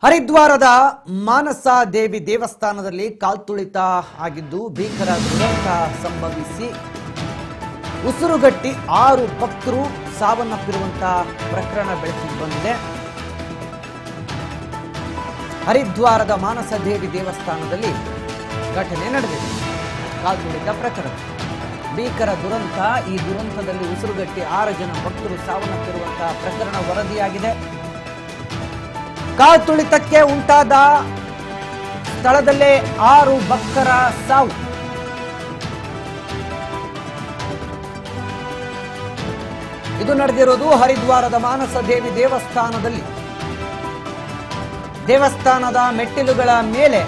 ಹರಿದ್ವಾರದ ಮಾನಸ ದೇವಿ ದೇವಸ್ಥಾನದಲ್ಲಿ ಕಾಲ್ತುಳಿತ ಆಗಿದ್ದು ಭೀಕರ ದುರಂತ ಸಂಭವಿಸಿ ಉಸಿರುಗಟ್ಟಿ 6 ಭಕ್ತರು ಸಾವನ್ನಪ್ಪಿರುವಂತಹ ಪ್ರಕರಣ ಬೆಳಕಿಗೆ ಬಂದಿದೆ. ಹರಿದ್ವಾರದ ಮಾನಸ ದೇವಿ ದೇವಸ್ಥಾನದಲ್ಲಿ ಘಟನೆ ನಡೆದಿದೆ. ಕಾಲ್ತುಳಿತ ಪ್ರಕರಣ ಭೀಕರ ದುರಂತ. ಈ ದುರಂತದಲ್ಲಿ ಉಸಿರುಗಟ್ಟಿ 6 ಜನ ಭಕ್ತರು ಸಾವನ್ನಪ್ಪಿರುವಂತಹ ಪ್ರಕರಣ ವರದಿಯಾಗಿದೆ. ಕಾಲ್ತುಳಿತಕ್ಕೆ ಉಂಟಾದ ಸ್ಥಳದಲ್ಲೇ 6 ಭಕ್ತರ ಸಾವು. ಇದು ನಡೆದಿರೋದು ಹರಿದ್ವಾರದ ಮಾನಸ ದೇವಿ ದೇವಸ್ಥಾನದಲ್ಲಿ. ದೇವಸ್ಥಾನದ ಮೆಟ್ಟಿಲುಗಳ ಮೇಲೆ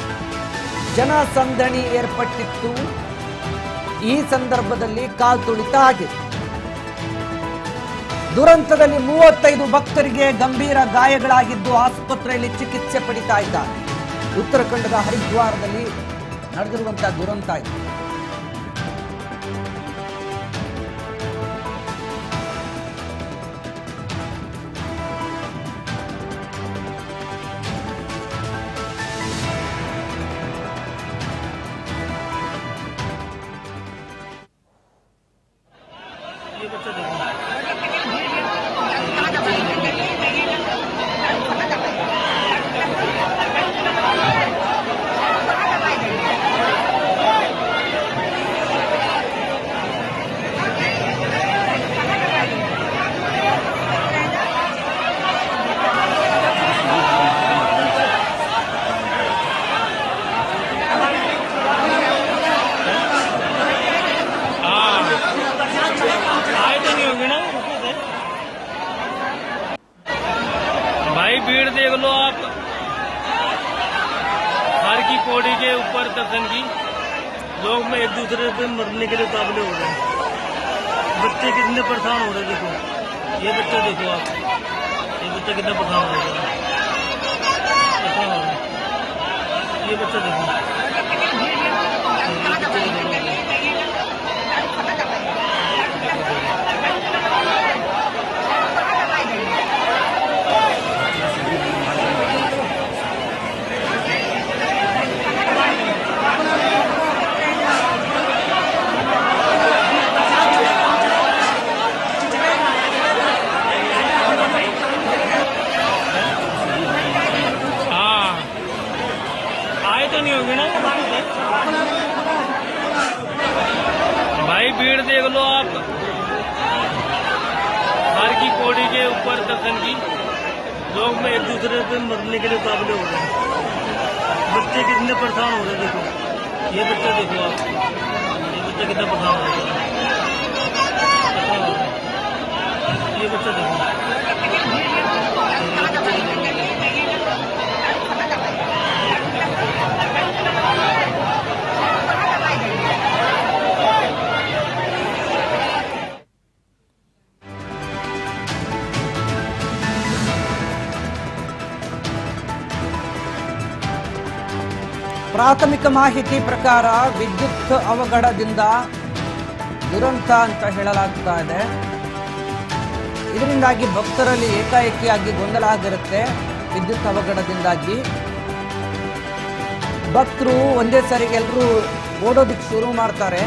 ಜನಸಂದಣಿ ಏರ್ಪಟ್ಟಿತ್ತು. ಈ ಸಂದರ್ಭದಲ್ಲಿ ಕಾಲ್ತುಳಿತ ಆಗಿದೆ. ದುರಂತದಲ್ಲಿ 35 ಭಕ್ತರಿಗೆ ಗಂಭೀರ ಗಾಯಗಳಾಗಿದ್ದು ಆಸ್ಪತ್ರೆಯಲ್ಲಿ ಚಿಕಿತ್ಸೆ ಪಡಿತಾ ಇದ್ದಾರೆ. ಉತ್ತರಾಖಂಡದ ಹರಿದ್ವಾರದಲ್ಲಿ ನಡೆದಿರುವಂತಹ ದುರಂತ ಇದು. भाई भीड़ देख लो आप, हर की पौड़ी के ऊपर दर्शन की लोग में एक दूसरे पे मरने के लिए काबिल हो रहे हैं। बच्चे कितने परेशान हो रहे हैं। देखो ये बच्चा, देखो आप, ये बच्चा कितना परेशान हो रहा है। ये बच्चा देखो, नहीं होगी ना भाई। भीड़ देख लो आप, हर की पौड़ी के ऊपर दर्शन की लोग में एक दूसरे पे मरने के लिए काबिल हो रहे हैं। बच्चे कितने परेशान हो रहे हैं। देखो ये बच्चा, देखो आप, ये बच्चा कितना परेशान हो रहा है। ये बच्चा देखो, ಪ್ರಾಥಮಿಕ ಮಾಹಿತಿ ಪ್ರಕಾರ ವಿದ್ಯುತ್ ಅವಘಡದಿಂದ ದುರಂತ ಅಂತ ಹೇಳಲಾಗ್ತಾ ಇದೆ. ಇದರಿಂದಾಗಿ ಭಕ್ತರಲ್ಲಿ ಏಕಾಏಕಿಯಾಗಿ ಗೊಂದಲ ಆಗಿರುತ್ತೆ. ವಿದ್ಯುತ್ ಅವಘಡದಿಂದಾಗಿ ಭಕ್ತರು ಒಂದೇ ಸಾರಿಗೆ ಎಲ್ಲರೂ ಓಡೋದಕ್ಕೆ ಶುರು ಮಾಡ್ತಾರೆ.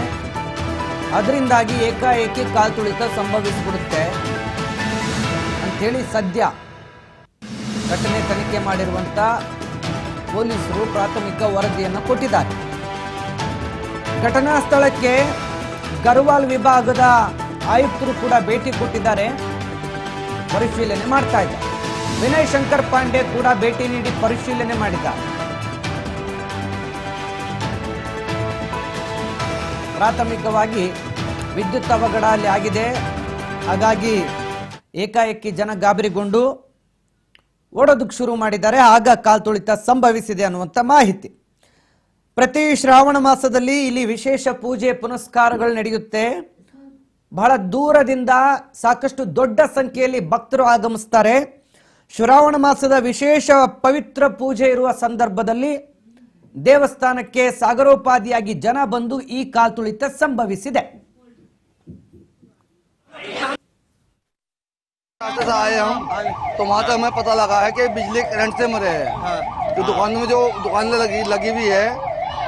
ಅದರಿಂದಾಗಿ ಏಕಾಏಕಿ ಕಾಲ್ತುಳಿತ ಸಂಭವಿಸಿಬಿಡುತ್ತೆ ಅಂಥೇಳಿ ಸದ್ಯ ಘಟನೆ ತನಿಖೆ ಮಾಡಿರುವಂಥ ಪೊಲೀಸರು ಪ್ರಾಥಮಿಕ ವರದಿಯನ್ನು ಕೊಟ್ಟಿದ್ದಾರೆ. ಘಟನಾ ಸ್ಥಳಕ್ಕೆ ಗರ್ವಾಲ್ ವಿಭಾಗದ ಆಯುಕ್ತರು ಕೂಡ ಭೇಟಿ ಕೊಟ್ಟಿದ್ದಾರೆ, ಪರಿಶೀಲನೆ ಮಾಡ್ತಾ ಇದ್ದಾರೆ. ವಿನಯ್ ಶಂಕರ್ ಪಾಂಡೆ ಕೂಡ ಭೇಟಿ ನೀಡಿ ಪರಿಶೀಲನೆ ಮಾಡಿದ್ದಾರೆ. ಪ್ರಾಥಮಿಕವಾಗಿ ವಿದ್ಯುತ್ ಅವಘಡ ಅಲ್ಲಿ ಆಗಿದೆ. ಹಾಗಾಗಿ ಏಕಾಏಕಿ ಜನ ಗಾಬರಿಗೊಂಡು ಓಡೋದಕ್ಕೆ ಶುರು ಮಾಡಿದ್ದಾರೆ. ಆಗ ಕಾಲ್ತುಳಿತ ಸಂಭವಿಸಿದೆ ಅನ್ನುವಂಥ ಮಾಹಿತಿ. ಪ್ರತಿ ಶ್ರಾವಣ ಮಾಸದಲ್ಲಿ ಇಲ್ಲಿ ವಿಶೇಷ ಪೂಜೆ ಪುನಸ್ಕಾರಗಳು ನಡೆಯುತ್ತೆ. ಬಹಳ ದೂರದಿಂದ ಸಾಕಷ್ಟು ದೊಡ್ಡ ಸಂಖ್ಯೆಯಲ್ಲಿ ಭಕ್ತರು ಆಗಮಿಸ್ತಾರೆ. ಶ್ರಾವಣ ಮಾಸದ ವಿಶೇಷ ಪವಿತ್ರ ಪೂಜೆ ಇರುವ ಸಂದರ್ಭದಲ್ಲಿ ದೇವಸ್ಥಾನಕ್ಕೆ ಸಾಗರೋಪಾದಿಯಾಗಿ ಜನ ಬಂದು ಈ ಕಾಲ್ತುಳಿತ ಸಂಭವಿಸಿದೆ. रास्ते से आए हम तो वहाँ तक हमें पता लगा है कि बिजली करंट से मरे हैं। तो दुकान में जो दुकान लगी हुई है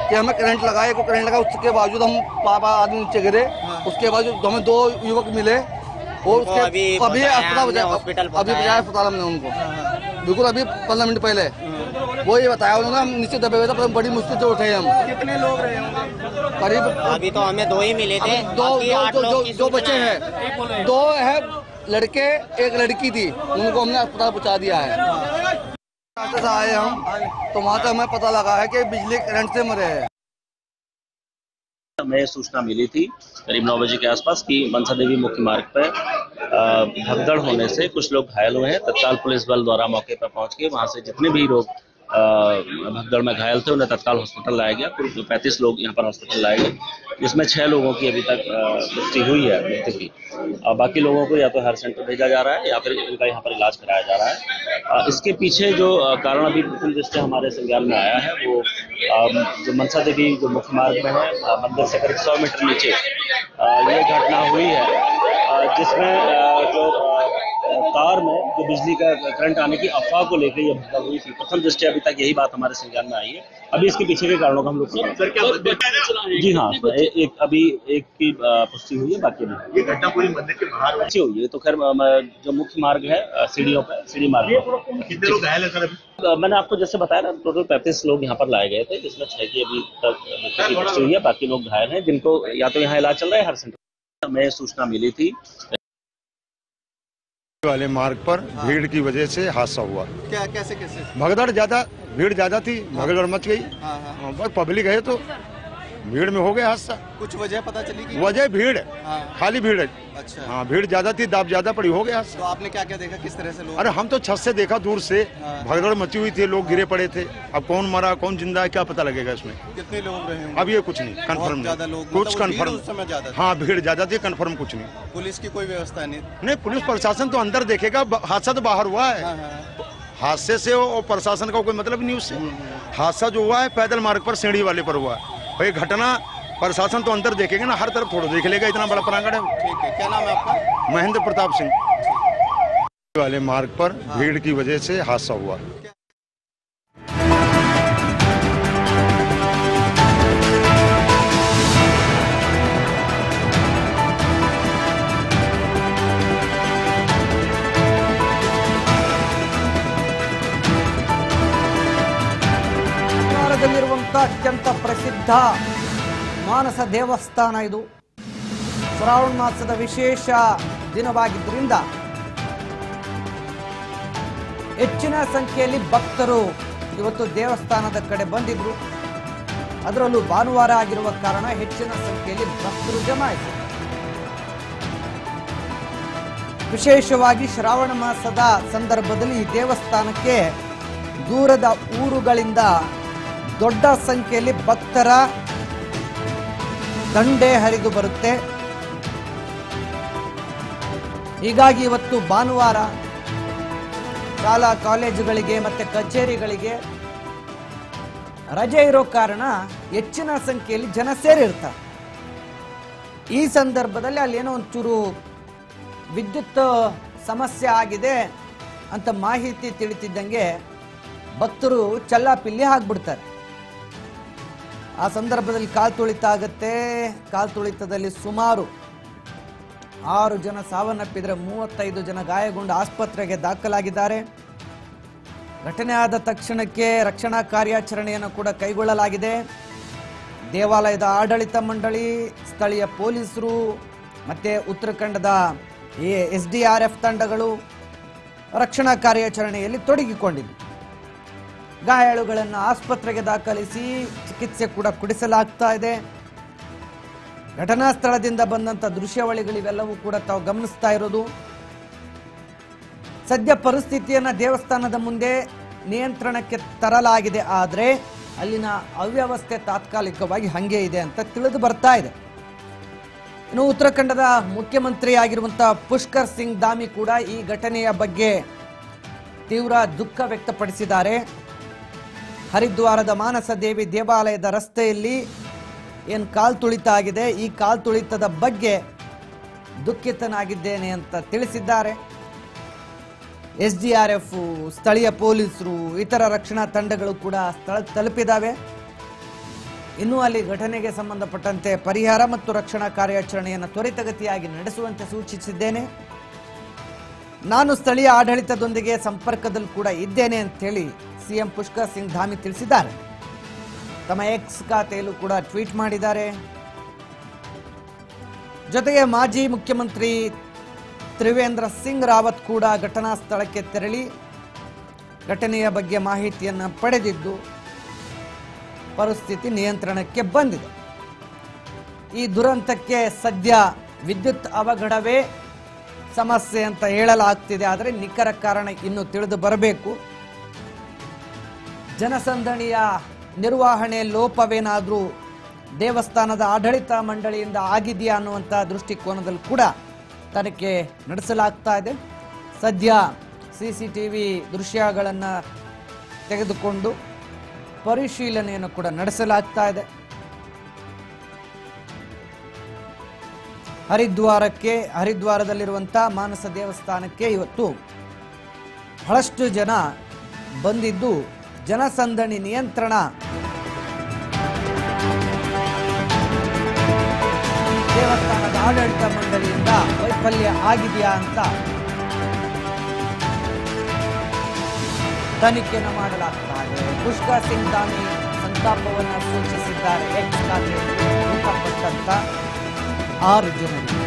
कि हमें करंट लगा, एक को करंट लगा, उसके बावजूद हम पापा आदमी नीचे गिरे। उसके बाद हमें 2 युवक मिले और उसके अभी अस्पताल हमने उनको बिल्कुल अभी 15 मिनट पहले वो ये बताया उन्होंने। हम नीचे दबे हुए थे पर बड़ी मुश्किल से उठे हम। कितने लोग रहे होंगे? करीब अभी तो हमें 2 ही मिले थे। दो बच्चे हैं, 2 है लड़के, एक लड़की थी, उनको हमने अस्पताल पहुंचा दिया है। रास्ते से आए हम तो वहाँ तक हमें पता लगा है कि बिजली करंट से मरे हैं। हमें सूचना मिली थी करीब 9 बजे के आसपास कि मनसा देवी मुख्य मार्ग पर भगदड़ होने से कुछ लोग घायल हुए हैं। तत्काल पुलिस बल द्वारा मौके पर पहुंच के वहां से जितने भी लोग भगदड़ में घायल थे उन्हें तत्काल हॉस्पिटल लाया गया। कुल 35 लोग यहां पर हॉस्पिटल लाए गए, जिसमें 6 लोगों की अभी तक पुष्टि हुई है मृत्यु की। बाकी लोगों को या तो हेल्थ सेंटर भेजा जा रहा है या फिर इनका यहाँ पर इलाज कराया जा रहा है। इसके पीछे जो कारण अभी प्रथम दृष्टया हमारे संज्ञान में आया है वो जो मनसा देवी जो मुख्य मार्ग में है, मंदिर से करीब 100 मीटर नीचे ये घटना हुई है, जिसमें जो कार में जो बिजली का करंट आने की अफवाह को लेकर ये भगदड़ हुई थी। प्रथम दृष्टया अभी तक यही बात हमारे संज्ञान में आई है। अभी इसके पीछे के कारणों का हम लोग जी हाँ, अभी एक की पुष्टि हुई है, बाकी नहीं। ये घटना पूरी मंदिर के बाहर अच्छी हुई है। तो खैर जो मुख्य मार्ग है सीढ़ियों पर, सीढ़ी मार्ग कितने लोग घायल है सर? अभी मैंने आपको जैसे बताया ना, टोटल 35 लोग यहाँ पर लाए गए थे, जिसमें 6 की अभी तक मृत्यु की पुष्टि हुई है। बाकी लोग घायल हैं, जिनको या तो यहाँ इलाज चल रहा है हर सेंटर। हमें सूचना मिली थी वाले मार्ग पर भीड़ की वजह से हादसा हुआ। क्या कैसे? भगदड़ ज्यादा, भीड़ ज्यादा थी, भगदड़ मच गई। बस पब्लिक है तो भीड़ में हो गया हादसा। कुछ वजह पता चली कि वजह भीड़, खाली भीड़ है। अच्छा। हाँ, भीड़ ज्यादा थी, दाब ज्यादा पड़ी, हो गया हादसा। तो आपने क्या क्या देखा, किस तरह से लोग? अरे हम तो छत से देखा दूर से, भगदड़ मची हुई थी, लोग गिरे पड़े थे। अब कौन मरा कौन जिंदा है क्या पता लगेगा इसमें। कितने लोग रहे होंगे? अब ये कुछ नहीं कंफर्म, कुछ कंफर्म। हाँ, भीड़ ज्यादा थी, कंफर्म कुछ नहीं। पुलिस की कोई व्यवस्था नहीं? पुलिस प्रशासन तो अंदर देखेगा, हादसा तो बाहर हुआ है। हादसे से और प्रशासन का कोई मतलब नहीं उससे। हादसा जो हुआ है पैदल मार्ग पर, सीढ़ी वाले पर हुआ है। भाई घटना प्रशासन तो अंदर देखेगा ना, हर तरफ थोड़ा देख लेगा, इतना बड़ा प्रांगण है। ठीक है, क्या नाम है आपका? महेंद्र प्रताप सिंह। वाले मार्ग पर भीड़ की वजह से हादसा हुआ। ಅತ್ಯಂತ ಪ್ರಸಿದ್ಧ ಮಾನಸ ದೇವಸ್ಥಾನ ಇದು. ಶ್ರಾವಣ ಮಾಸದ ವಿಶೇಷ ದಿನವಾಗಿದ್ದರಿಂದ ಹೆಚ್ಚಿನ ಸಂಖ್ಯೆಯಲ್ಲಿ ಭಕ್ತರು ಇವತ್ತು ದೇವಸ್ಥಾನದ ಕಡೆ ಬಂದಿದ್ರು. ಅದರಲ್ಲೂ ಭಾನುವಾರ ಆಗಿರುವ ಕಾರಣ ಹೆಚ್ಚಿನ ಸಂಖ್ಯೆಯಲ್ಲಿ ಭಕ್ತರು ಜಮಾಯಿಸಿದರು. ವಿಶೇಷವಾಗಿ ಶ್ರಾವಣ ಮಾಸದ ಸಂದರ್ಭದಲ್ಲಿ ಈ ದೇವಸ್ಥಾನಕ್ಕೆ ದೂರದ ಊರುಗಳಿಂದ ದೊಡ್ಡ ಸಂಖ್ಯೆಯಲ್ಲಿ ಭಕ್ತರ ದಂಡೆ ಹರಿದು ಬರುತ್ತೆ. ಹೀಗಾಗಿ ಇವತ್ತು ಭಾನುವಾರ ಶಾಲಾ ಕಾಲೇಜುಗಳಿಗೆ ಮತ್ತು ಕಚೇರಿಗಳಿಗೆ ರಜೆ ಇರೋ ಕಾರಣ ಹೆಚ್ಚಿನ ಸಂಖ್ಯೆಯಲ್ಲಿ ಜನ ಸೇರಿರ್ತಾರೆ. ಈ ಸಂದರ್ಭದಲ್ಲಿ ಅಲ್ಲಿ ಏನೋ ಒಂಚೂರು ವಿದ್ಯುತ್ ಸಮಸ್ಯೆ ಆಗಿದೆ ಅಂತ ಮಾಹಿತಿ ತಿಳಿತಿದ್ದಂಗೆ ಭಕ್ತರು ಚಲ್ಲಾಪಿಲ್ಲಿ ಆಗ್ಬಿಡ್ತಾರೆ. ಆ ಸಂದರ್ಭದಲ್ಲಿ ಕಾಲ್ ತುಳಿತ ಆಗುತ್ತೆ. ಕಾಲ್ ತುಳಿತದಲ್ಲಿ ಸುಮಾರು 6 ಜನ ಸಾವನ್ನಪ್ಪಿದರೆ 35 ಜನ ಗಾಯಗೊಂಡು ಆಸ್ಪತ್ರೆಗೆ ದಾಖಲಾಗಿದ್ದಾರೆ. ಘಟನೆ ಆದ ತಕ್ಷಣಕ್ಕೆ ರಕ್ಷಣಾ ಕಾರ್ಯಾಚರಣೆಯನ್ನು ಕೂಡ ಕೈಗೊಳ್ಳಲಾಗಿದೆ. ದೇವಾಲಯದ ಆಡಳಿತ ಮಂಡಳಿ, ಸ್ಥಳೀಯ ಪೊಲೀಸರು ಮತ್ತು ಉತ್ತರಾಖಂಡದ SDRF ತಂಡಗಳು ರಕ್ಷಣಾ ಕಾರ್ಯಾಚರಣೆಯಲ್ಲಿ ತೊಡಗಿಕೊಂಡಿದ್ದು, ಗಾಯಾಳುಗಳನ್ನು ಆಸ್ಪತ್ರೆಗೆ ದಾಖಲಿಸಿ ಚಿಕಿತ್ಸೆ ಕೂಡ ಕೊಡಿಸಲಾಗ್ತಾ ಇದೆ. ಘಟನಾ ಸ್ಥಳದಿಂದ ಬಂದಂಥ ದೃಶ್ಯಾವಳಿಗಳಿವೆಲ್ಲವೂ ಕೂಡ ತಾವು ಗಮನಿಸ್ತಾ ಇರೋದು. ಸದ್ಯ ಪರಿಸ್ಥಿತಿಯನ್ನು ದೇವಸ್ಥಾನದ ಮುಂದೆ ನಿಯಂತ್ರಣಕ್ಕೆ ತರಲಾಗಿದೆ, ಆದರೆ ಅಲ್ಲಿನ ಅವ್ಯವಸ್ಥೆ ತಾತ್ಕಾಲಿಕವಾಗಿ ಹಾಗೆ ಇದೆ ಅಂತ ತಿಳಿದು ಬರ್ತಾ ಇದೆ. ಇನ್ನು ಉತ್ತರಾಖಂಡದ ಮುಖ್ಯಮಂತ್ರಿ ಆಗಿರುವಂಥ ಪುಷ್ಕರ್ ಸಿಂಗ್ ಧಾಮಿ ಕೂಡ ಈ ಘಟನೆಯ ಬಗ್ಗೆ ತೀವ್ರ ದುಃಖ ವ್ಯಕ್ತಪಡಿಸಿದ್ದಾರೆ. ಹರಿದ್ವಾರದ ಮಾನಸ ದೇವಿ ದೇವಾಲಯದ ರಸ್ತೆಯಲ್ಲಿ ಏನು ಕಾಲ್ ತುಳಿತ ಆಗಿದೆ, ಈ ಕಾಲ್ ತುಳಿತದ ಬಗ್ಗೆ ದುಃಖಿತನಾಗಿದ್ದೇನೆ ಅಂತ ತಿಳಿಸಿದ್ದಾರೆ. SDRF, ಸ್ಥಳೀಯ ಪೊಲೀಸರು, ಇತರ ರಕ್ಷಣಾ ತಂಡಗಳು ಕೂಡ ಸ್ಥಳಕ್ಕೆ ತಲುಪಿದ್ದಾವೆ. ಇನ್ನು ಅಲ್ಲಿ ಘಟನೆಗೆ ಸಂಬಂಧಪಟ್ಟಂತೆ ಪರಿಹಾರ ಮತ್ತು ರಕ್ಷಣಾ ಕಾರ್ಯಾಚರಣೆಯನ್ನು ತ್ವರಿತಗತಿಯಾಗಿ ನಡೆಸುವಂತೆ ಸೂಚಿಸಿದ್ದೇನೆ. ನಾನು ಸ್ಥಳೀಯ ಆಡಳಿತದೊಂದಿಗೆ ಸಂಪರ್ಕದಲ್ಲಿ ಕೂಡ ಇದ್ದೇನೆ ಅಂತೇಳಿ ಸಿಎಂ ಪುಷ್ಕರ್ ಸಿಂಗ್ ಧಾಮಿ ತಿಳಿಸಿದ್ದಾರೆ. ತಮ್ಮ ಎಕ್ಸ್ ಖಾತೆಯಲ್ಲೂ ಕೂಡ ಟ್ವೀಟ್ ಮಾಡಿದ್ದಾರೆ. ಜೊತೆಗೆ ಮಾಜಿ ಮುಖ್ಯಮಂತ್ರಿ ತ್ರಿವೇಂದ್ರ ಸಿಂಗ್ ರಾವತ್ ಕೂಡ ಘಟನಾ ಸ್ಥಳಕ್ಕೆ ತೆರಳಿ ಘಟನೆಯ ಬಗ್ಗೆ ಮಾಹಿತಿಯನ್ನು ಪಡೆದಿದ್ದು ಪರಿಸ್ಥಿತಿ ನಿಯಂತ್ರಣಕ್ಕೆ ಬಂದಿದೆ. ಈ ದುರಂತಕ್ಕೆ ಸದ್ಯ ವಿದ್ಯುತ್ ಅವಘಡವೇ ಸಮಸ್ಯೆ ಅಂತ ಹೇಳಲಾಗ್ತಿದೆ. ಆದರೆ ನಿಖರ ಕಾರಣ ಇನ್ನೂ ತಿಳಿದು ಬರಬೇಕು. ಜನಸಂದಣಿಯ ನಿರ್ವಹಣೆ ಲೋಪವೇನಾದರೂ ದೇವಸ್ಥಾನದ ಆಡಳಿತ ಮಂಡಳಿಯಿಂದ ಆಗಿದೆಯಾ ಅನ್ನುವಂಥ ದೃಷ್ಟಿಕೋನದಲ್ಲಿ ಕೂಡ ತನಿಖೆ ನಡೆಸಲಾಗ್ತಾ ಇದೆ. ಸದ್ಯ CCTV ದೃಶ್ಯಗಳನ್ನು ತೆಗೆದುಕೊಂಡು ಪರಿಶೀಲನೆಯನ್ನು ಕೂಡ ನಡೆಸಲಾಗ್ತಾ ಇದೆ. ಹರಿದ್ವಾರದಲ್ಲಿರುವಂಥ ಮಾನಸ ದೇವಸ್ಥಾನಕ್ಕೆ ಇವತ್ತು ಬಹಳಷ್ಟು ಜನ ಬಂದಿದ್ದು ಜನಸಂದಣಿ ನಿಯಂತ್ರಣ ದೇವಸ್ಥಾನದ ಆಡಳಿತ ಮಂಡಳಿಯಿಂದ ವೈಫಲ್ಯ ಆಗಿದೆಯಾ ಅಂತ ತನಿಖೆಯನ್ನು ಮಾಡಲಾಗ್ತಾ ಇದೆ. ಪುಷ್ಕರ್ ಸಿಂಗ್ ಧಾಮಿ ಸಂತಾಪವನ್ನು ಸೂಚಿಸಿದ್ದಾರೆ. ಎಕ್ಸ್ ಖಾತೆಯಲ್ಲಿ ಮೃತಪಟ್ಟಂತ 6 ಜನರಿಗೆ.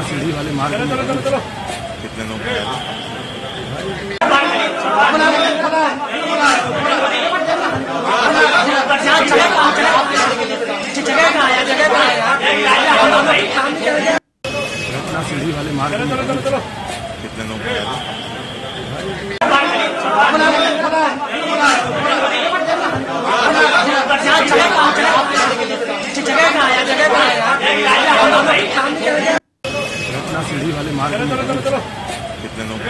सीढ़ी वाले मार्ग में कितने लोग सीढ़ी वाले मार्ग में कितने लोग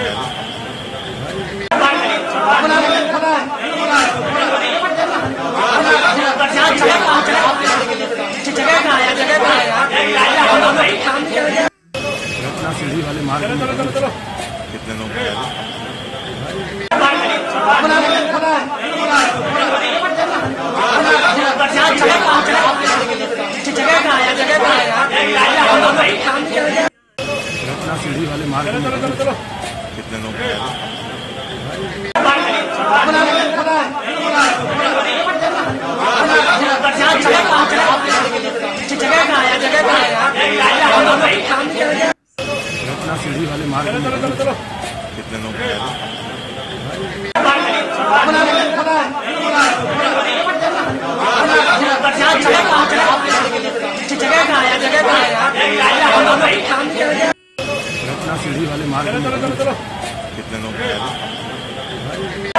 सीढ़ी वाले मार्ग में कितने लोग सीढ़ी वाले मार्ग में कितने लोग सीढ़ी वाले मार्ग में कितने लोग सीढ़ी वाले मार्ग में कितने लोग सीढ़ी वाले मार्ग में कितने लोग